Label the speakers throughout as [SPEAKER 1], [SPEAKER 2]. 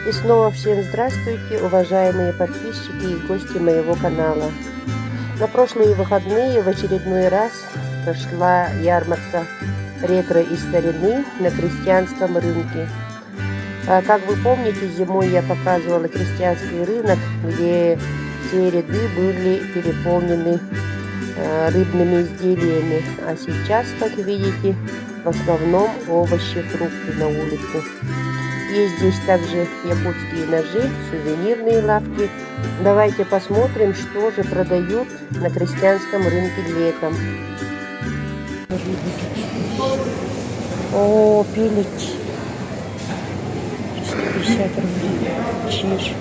[SPEAKER 1] И снова всем здравствуйте, уважаемые подписчики и гости моего канала. На прошлые выходные в очередной раз прошла ярмарка ретро и старины на крестьянском рынке. Как вы помните, зимой я показывала крестьянский рынок, где все ряды были переполнены рыбными изделиями. А сейчас, как видите, в основном овощи, фрукты на улице. Есть здесь также якутские ножи, сувенирные лавки. Давайте посмотрим, что же продают на крестьянском рынке летом. О, пилить. 150 рублей. Чиж.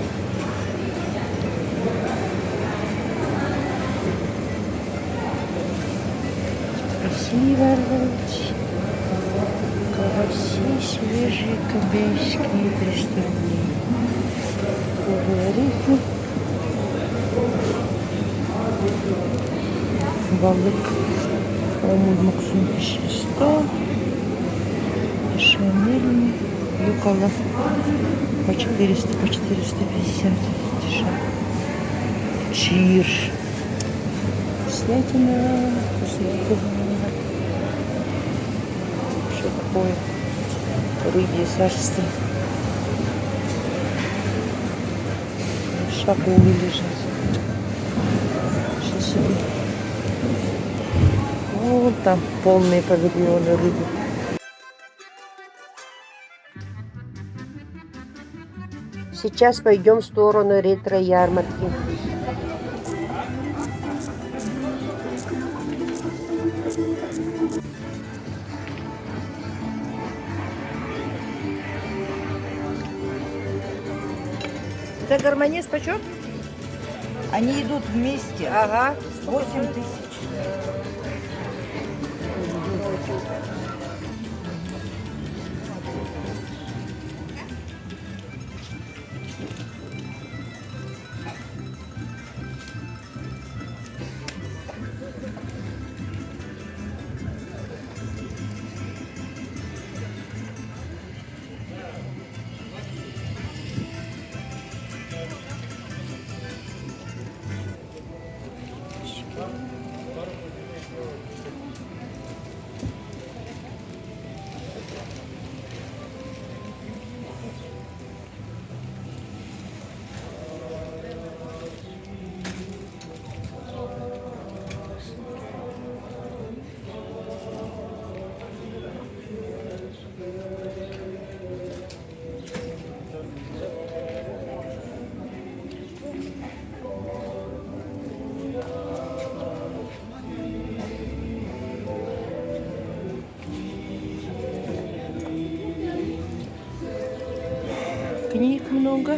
[SPEAKER 1] Красиво. Караси свежие, кобейские, 300 рублей. Орехи. Балык. Омуль Максим 100. Шамельный. Юкола. По 400, по 450. Дешево. Чир. Вкуснятина. Что такое? Рыбье царство. Шакулы лежат. Что себе? Вон там полные павильоны рыбы. Сейчас пойдем в сторону ретро-ярмарки. Это гармонез почем?
[SPEAKER 2] Они идут вместе.
[SPEAKER 1] Ага.
[SPEAKER 2] 8000.
[SPEAKER 1] Книг много.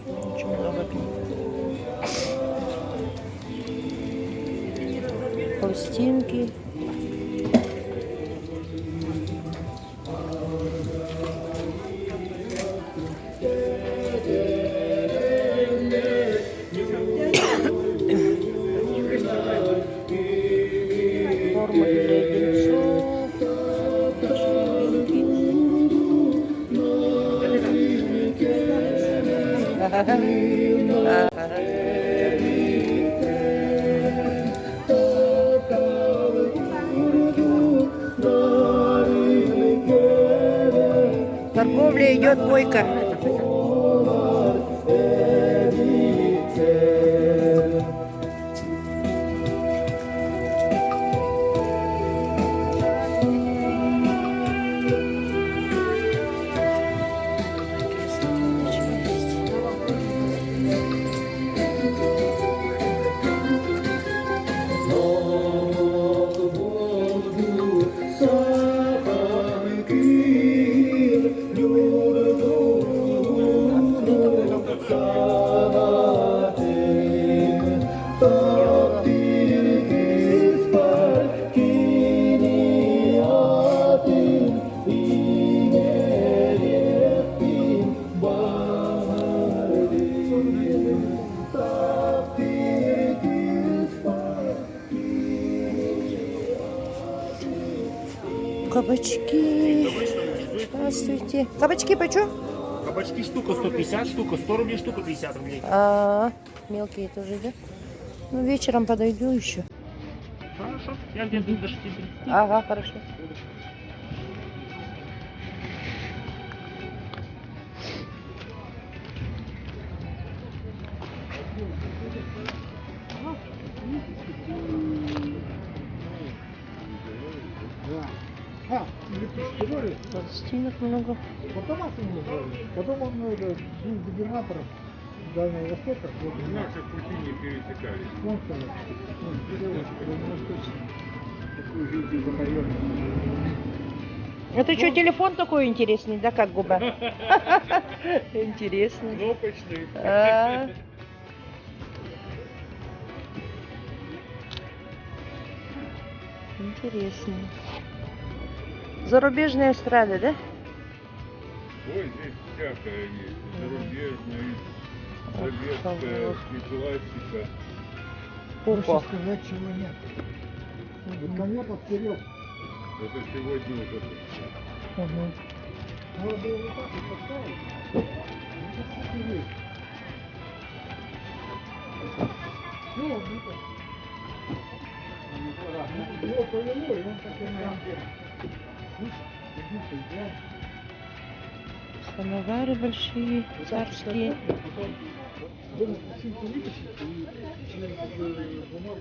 [SPEAKER 1] Очень много книг. Пластинки. Форма для леденцов. Торговля идет бойко. Кабачки. Здравствуйте. Кабачки почем?
[SPEAKER 3] Кабачки штука 150, штука 100 рублей, штука 50 рублей.
[SPEAKER 1] А, мелкие тоже, да? Ну, вечером подойду еще.
[SPEAKER 3] Хорошо, я где-то до 6:30.
[SPEAKER 1] Ага, хорошо. Стенок много.
[SPEAKER 4] Потом он был губернатором Дальнего Востока. Вот,
[SPEAKER 5] Наши пути не пересекались.
[SPEAKER 4] спонсором. Такую жизнь батальона.
[SPEAKER 1] Это что, телефон такой интересный, да, как губа? Интересный.
[SPEAKER 5] Кнопочный.
[SPEAKER 1] А. Интересно. Зарубежные эстрады, да?
[SPEAKER 5] Ой, здесь всякое есть. Зарубежное, советская, и классика.
[SPEAKER 4] Проще сказать, чего нет. Вот коня подстерег.
[SPEAKER 5] Это сегодня уже.
[SPEAKER 4] Надо было вот так вот поставить. Ну, сейчас посмотри. Ну, вот так. Его повело, и он так и на
[SPEAKER 1] Самовары большие, царские.
[SPEAKER 4] Дома пластинку вытащить и через бумагу.